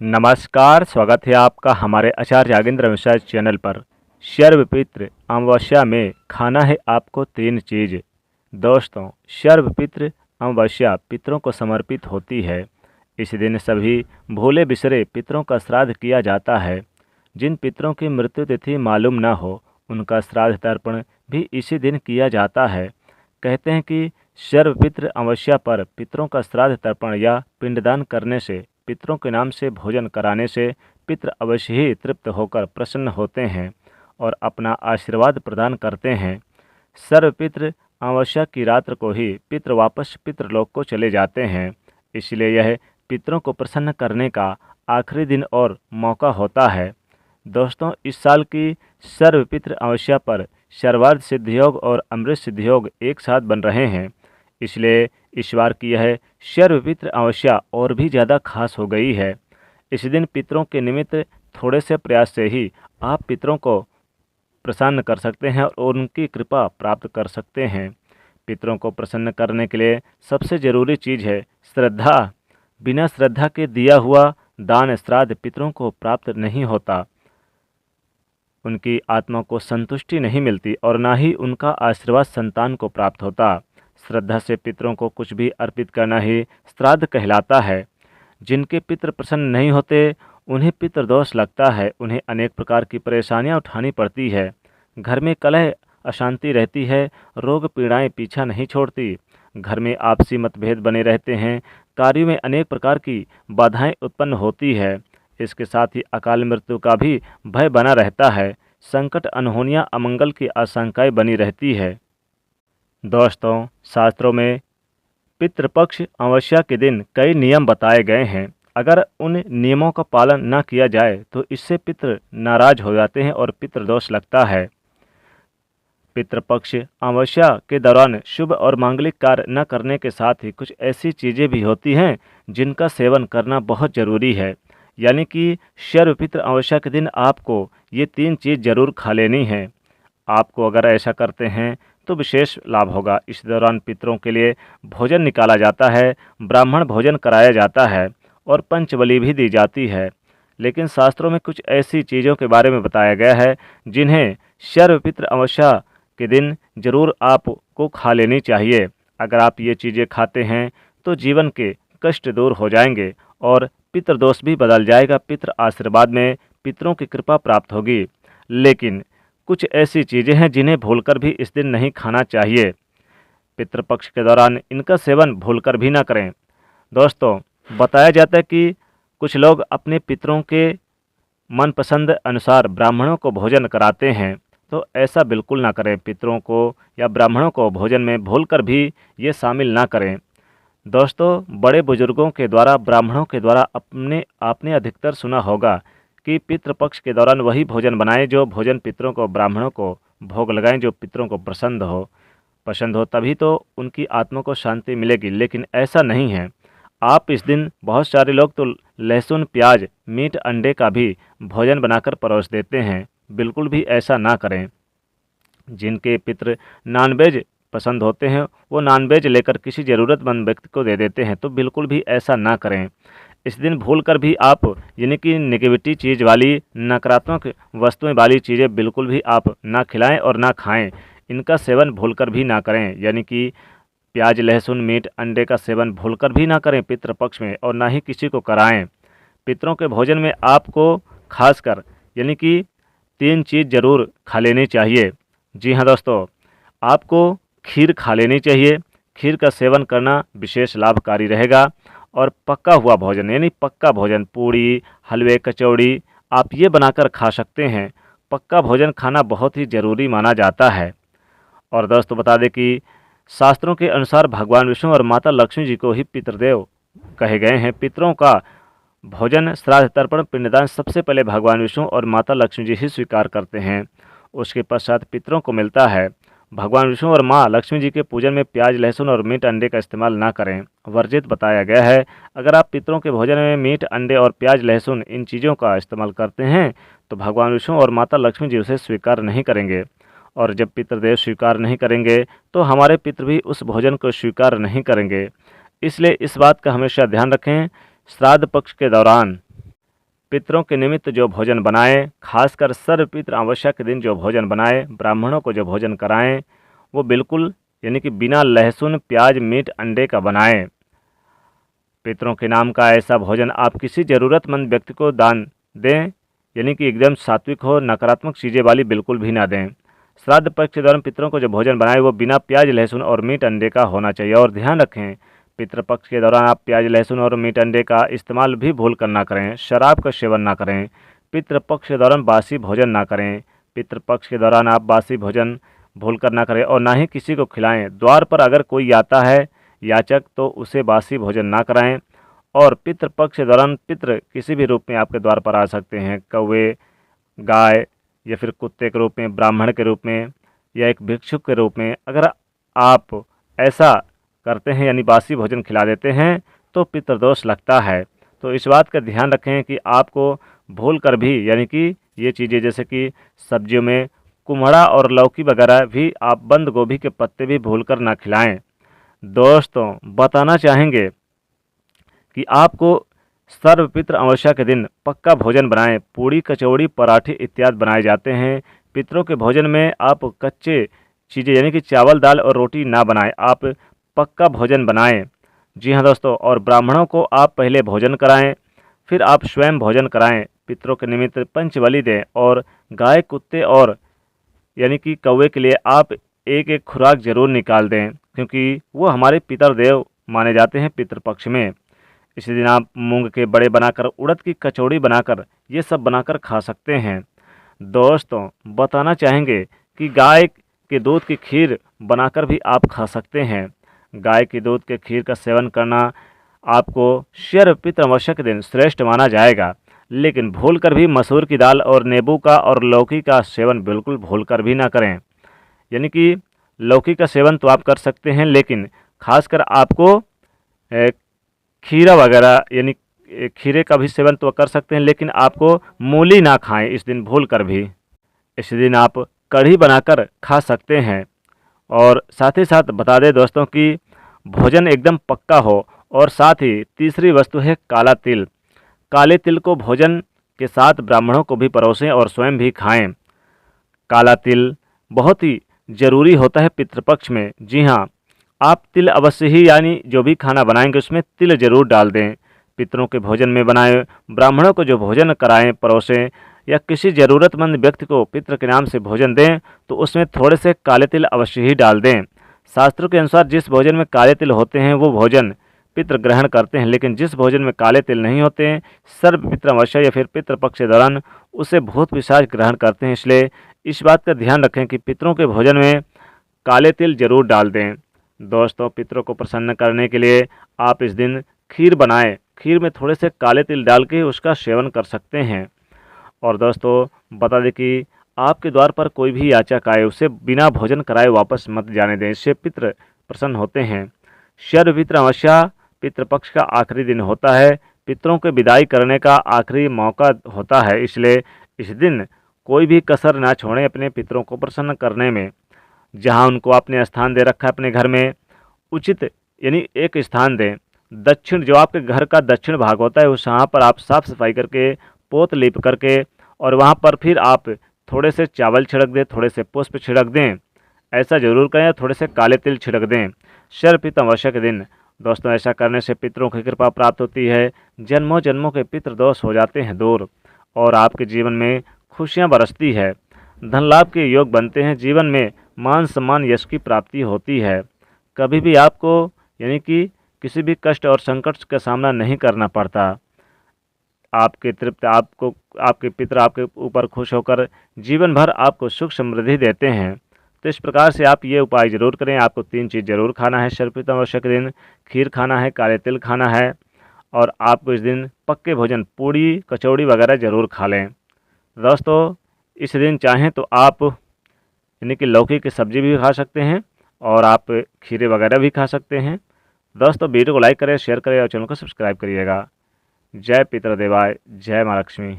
नमस्कार, स्वागत है आपका हमारे आचार्य यागेंद्र मिश्रा चैनल पर। सर्वपितृ अमावस्या में खाना है आपको 3 चीज़। दोस्तों, सर्वपितृ अमावस्या पितरों को समर्पित होती है। इस दिन सभी भूले बिसरे पितरों का श्राद्ध किया जाता है। जिन पितरों की मृत्यु तिथि मालूम न हो, उनका श्राद्ध तर्पण भी इसी दिन किया जाता है। कहते हैं कि सर्वपितृ अमावस्या पर पितरों का श्राद्ध तर्पण या पिंडदान करने से, पितरों के नाम से भोजन कराने से पितृ अवश्य ही तृप्त होकर प्रसन्न होते हैं और अपना आशीर्वाद प्रदान करते हैं। सर्वपितृ अमावस्या की रात्र को ही पितृ वापस पितृलोक को चले जाते हैं, इसलिए यह पितरों को प्रसन्न करने का आखिरी दिन और मौका होता है। दोस्तों, इस साल की सर्वपितृ अमावस्या पर सर्वार्थ सिद्धियोग और अमृत सिद्धियोग एक साथ बन रहे हैं, इसलिए इस बार की यह सर्वपितृ अमावस्या और भी ज़्यादा खास हो गई है। इस दिन पितरों के निमित्त थोड़े से प्रयास से ही आप पितरों को प्रसन्न कर सकते हैं और उनकी कृपा प्राप्त कर सकते हैं। पितरों को प्रसन्न करने के लिए सबसे ज़रूरी चीज़ है श्रद्धा। बिना श्रद्धा के दिया हुआ दान श्राद्ध पितरों को प्राप्त नहीं होता, उनकी आत्मा को संतुष्टि नहीं मिलती और ना ही उनका आशीर्वाद संतान को प्राप्त होता। श्रद्धा से पितरों को कुछ भी अर्पित करना ही श्राद्ध कहलाता है। जिनके पितृ प्रसन्न नहीं होते, उन्हें पितृदोष लगता है, उन्हें अनेक प्रकार की परेशानियां उठानी पड़ती है। घर में कलह अशांति रहती है, रोग पीड़ाएं पीछा नहीं छोड़ती, घर में आपसी मतभेद बने रहते हैं, कार्यों में अनेक प्रकार की बाधाएं उत्पन्न होती है। इसके साथ ही अकाल मृत्यु का भी भय बना रहता है। संकट, अनहोनियां, अमंगल की आशंकाएं बनी रहती है। दोस्तों, शास्त्रों में पितृपक्ष अमावस्या के दिन कई नियम बताए गए हैं। अगर उन नियमों का पालन न किया जाए तो इससे पितृ नाराज हो जाते हैं और पितृदोष लगता है। पितृपक्ष अमावस्या के दौरान शुभ और मांगलिक कार्य न करने के साथ ही कुछ ऐसी चीज़ें भी होती हैं जिनका सेवन करना बहुत ज़रूरी है। यानी कि सर्वपितृ अमावस्या के दिन आपको ये 3 चीज़ जरूर खा लेनी है। आपको अगर ऐसा करते हैं तो विशेष लाभ होगा। इस दौरान पितरों के लिए भोजन निकाला जाता है, ब्राह्मण भोजन कराया जाता है और पंचबलि भी दी जाती है। लेकिन शास्त्रों में कुछ ऐसी चीज़ों के बारे में बताया गया है जिन्हें सर्वपितृ अमावस्या के दिन जरूर आपको खा लेनी चाहिए। अगर आप ये चीज़ें खाते हैं तो जीवन के कष्ट दूर हो जाएंगे और पितृदोष भी बदल जाएगा। पितृ आशीर्वाद में पितरों की कृपा प्राप्त होगी। लेकिन कुछ ऐसी चीज़ें हैं जिन्हें भूलकर भी इस दिन नहीं खाना चाहिए। पितृपक्ष के दौरान इनका सेवन भूलकर भी ना करें। दोस्तों, बताया जाता है कि कुछ लोग अपने पितरों के मनपसंद अनुसार ब्राह्मणों को भोजन कराते हैं, तो ऐसा बिल्कुल ना करें। पितरों को या ब्राह्मणों को भोजन में भूलकर भी ये शामिल ना करें। दोस्तों, बड़े बुजुर्गों के द्वारा, ब्राह्मणों के द्वारा आपने अधिकतर सुना होगा कि पितृपक्ष के दौरान वही भोजन बनाएं जो भोजन पितरों को, ब्राह्मणों को भोग लगाएं जो पितरों को पसंद हो, तभी तो उनकी आत्मा को शांति मिलेगी। लेकिन ऐसा नहीं है। आप इस दिन, बहुत सारे लोग तो लहसुन, प्याज, मीट, अंडे का भी भोजन बनाकर परोस देते हैं। बिल्कुल भी ऐसा ना करें। जिनके पितृ नॉनवेज पसंद होते हैं, वो नॉनवेज लेकर किसी ज़रूरतमंद व्यक्ति को दे देते हैं, तो बिल्कुल भी ऐसा ना करें। इस दिन भूलकर भी आप, यानी कि नेगेटिविटी चीज़ वाली, नकारात्मक वस्तुएं वाली चीज़ें बिल्कुल भी आप ना खिलाएं और ना खाएं। इनका सेवन भूलकर भी ना करें। यानी कि प्याज, लहसुन, मीट, अंडे का सेवन भूलकर भी ना करें पितृपक्ष में, और ना ही किसी को कराएं। पितरों के भोजन में आपको खासकर यानी कि 3 चीज़ जरूर खा लेनी चाहिए। जी हाँ दोस्तों, आपको खीर खा लेनी चाहिए। खीर का सेवन करना विशेष लाभकारी रहेगा। और पका हुआ भोजन, यानी पक्का भोजन, पूड़ी, हलवे, कचौड़ी, आप ये बनाकर खा सकते हैं। पक्का भोजन खाना बहुत ही ज़रूरी माना जाता है। और दोस्तों, बता दें कि शास्त्रों के अनुसार भगवान विष्णु और माता लक्ष्मी जी को ही पितृदेव कहे गए हैं। पितरों का भोजन, श्राद्ध, तर्पण, पिंडदान सबसे पहले भगवान विष्णु और माता लक्ष्मी जी ही स्वीकार करते हैं, उसके पश्चात पितरों को मिलता है। भगवान विष्णु और माँ लक्ष्मी जी के पूजन में प्याज, लहसुन और मीट, अंडे का इस्तेमाल ना करें, वर्जित बताया गया है। अगर आप पितरों के भोजन में मीट, अंडे और प्याज, लहसुन, इन चीज़ों का इस्तेमाल करते हैं तो भगवान विष्णु और माता लक्ष्मी जी उसे स्वीकार नहीं करेंगे। और जब पितृदेव स्वीकार नहीं करेंगे तो हमारे पितृ भी उस भोजन को स्वीकार नहीं करेंगे। इसलिए इस बात का हमेशा ध्यान रखें। श्राद्ध पक्ष के दौरान पितरों के निमित्त जो भोजन बनाएं, खासकर सर्वपित्र अमावस्या के दिन जो भोजन बनाएं, ब्राह्मणों को जो भोजन कराएं, वो बिल्कुल यानी कि बिना लहसुन, प्याज, मीट, अंडे का बनाएं। पितरों के नाम का ऐसा भोजन आप किसी ज़रूरतमंद व्यक्ति को दान दें, यानी कि एकदम सात्विक हो, नकारात्मक चीज़ें वाली बिल्कुल भी ना दें। श्राद्ध पक्ष के दौरान पितरों को जो भोजन बनाए वो बिना प्याज, लहसुन और मीट, अंडे का होना चाहिए। और ध्यान रखें, पितृपक्ष के दौरान आप प्याज, लहसुन और मीट, अंडे का इस्तेमाल भी भूल कर ना करें। शराब का सेवन ना करें। पितृपक्ष के दौरान बासी भोजन ना करें। पितृपक्ष के दौरान आप बासी भोजन भूल कर ना करें और ना ही किसी को खिलाएं। द्वार पर अगर कोई आता है याचक तो उसे बासी भोजन ना कराएं। और पितृपक्ष के दौरान पितृ किसी भी रूप में आपके द्वार पर आ सकते हैं, कौवे, गाय या फिर कुत्ते के रूप में, ब्राह्मण के रूप में या एक भिक्षुक के रूप में। अगर आप ऐसा करते हैं यानी बासी भोजन खिला देते हैं तो पितृदोष लगता है। तो इस बात का ध्यान रखें कि आपको भूल कर भी यानी कि ये चीज़ें जैसे कि सब्जियों में कुम्हड़ा और लौकी वगैरह भी आप बंद गोभी के पत्ते भी भूल कर ना खिलाएं। दोस्तों बताना चाहेंगे कि आपको सर्वपितृ अमावस्या के दिन पक्का भोजन बनाएं। पूड़ी, कचौड़ी, पराठे इत्यादि बनाए जाते हैं। पितरों के भोजन में आप कच्चे चीज़ें यानी कि चावल, दाल और रोटी ना बनाएं, आप पक्का भोजन बनाएं। जी हाँ दोस्तों, और ब्राह्मणों को आप पहले भोजन कराएं, फिर आप स्वयं भोजन कराएं। पितरों के निमित्त पंचबलि दें और गाय, कुत्ते और यानी कि कौवे के लिए आप एक एक खुराक जरूर निकाल दें, क्योंकि वो हमारे पितरदेव माने जाते हैं पितृपक्ष में। इसी दिन आप मूंग के बड़े बनाकर, उड़द की कचौड़ी बनाकर, ये सब बनाकर खा सकते हैं। दोस्तों बताना चाहेंगे कि गाय के दूध की खीर बनाकर भी आप खा सकते हैं। गाय के दूध के खीर का सेवन करना आपको सर्वपितृ अमावस्या के दिन श्रेष्ठ माना जाएगा। लेकिन भूलकर भी मसूर की दाल और नींबू का और लौकी का सेवन बिल्कुल भूलकर भी ना करें। यानी कि लौकी का सेवन तो आप कर सकते हैं, लेकिन खासकर आपको खीरा वगैरह यानी खीरे का भी सेवन तो कर सकते हैं, लेकिन आपको मूली ना खाएं इस दिन भूल कर भी। इस दिन आप कढ़ी बनाकर खा सकते हैं। और साथ ही साथ बता दें दोस्तों कि भोजन एकदम पक्का हो। और साथ ही तीसरी वस्तु है काला तिल। काले तिल को भोजन के साथ ब्राह्मणों को भी परोसें और स्वयं भी खाएं। काला तिल बहुत ही ज़रूरी होता है पितृपक्ष में। जी हाँ, आप तिल अवश्य ही यानी जो भी खाना बनाएंगे उसमें तिल जरूर डाल दें। पितरों के भोजन में बनाएं, ब्राह्मणों को जो भोजन कराएं, परोसें या किसी ज़रूरतमंद व्यक्ति को पितृ के नाम से भोजन दें तो उसमें थोड़े से काले तिल अवश्य ही डाल दें। शास्त्रों के अनुसार जिस भोजन में काले तिल होते हैं वो भोजन पितृ ग्रहण करते हैं, लेकिन जिस भोजन में काले तिल नहीं होते हैं सर्वपितृ अमावस्या या फिर पितृपक्ष के दौरान उसे भूत पिशाच ग्रहण करते हैं। इसलिए इस बात का ध्यान रखें कि पितरों के भोजन में काले तिल जरूर डाल दें। दोस्तों पितरों को प्रसन्न करने के लिए आप इस दिन खीर बनाएं। खीर में थोड़े से काले तिल डाल के उसका सेवन कर सकते हैं। और दोस्तों बता दें कि आपके द्वार पर कोई भी याचक आए उसे बिना भोजन कराए वापस मत जाने दें, इससे पितृ प्रसन्न होते हैं। सर्वपितृ अमावस्या पितृपक्ष का आखिरी दिन होता है, पितरों के विदाई करने का आखिरी मौका होता है। इसलिए इस दिन कोई भी कसर ना छोड़ें अपने पितरों को प्रसन्न करने में। जहां उनको आपने स्थान दे रखा है अपने घर में, उचित यानी एक स्थान दें। दक्षिण जो आपके घर का दक्षिण भाग होता है उस वहाँ पर आप साफ़ सफाई करके, पोत लीप करके, और वहाँ पर फिर आप थोड़े से चावल छिड़क दें, थोड़े से पुष्प छिड़क दें। ऐसा जरूर करें, थोड़े से काले तिल छिड़क दें सर्वपितृ अमावस्या के दिन। दोस्तों ऐसा करने से पितरों की कृपा प्राप्त होती है, जन्मों जन्मों के पितृदोष हो जाते हैं दूर और आपके जीवन में खुशियाँ बरसती है, धन लाभ के योग बनते हैं, जीवन में मान सम्मान, यश की प्राप्ति होती है। कभी भी आपको यानी कि किसी भी कष्ट और संकट का सामना नहीं करना पड़ता। आपके तृप्त आपको आपके पितर आपके ऊपर खुश होकर जीवन भर आपको सुख समृद्धि देते हैं। तो इस प्रकार से आप ये उपाय जरूर करें। आपको 3 चीज़ जरूर खाना है सर्वपितृ अमावस्या के दिन, खीर खाना है, काले तिल खाना है, और आपको इस दिन पक्के भोजन पूड़ी, कचौड़ी वगैरह ज़रूर खा लें। दोस्तों इस दिन चाहें तो आप यानी कि लौकी की सब्ज़ी भी खा सकते हैं और आप खीरे वगैरह भी खा सकते हैं। दोस्तों वीडियो को लाइक करें, शेयर करें और चैनल को सब्सक्राइब करिएगा। जय पितृदेवाय, जय माँ लक्ष्मी।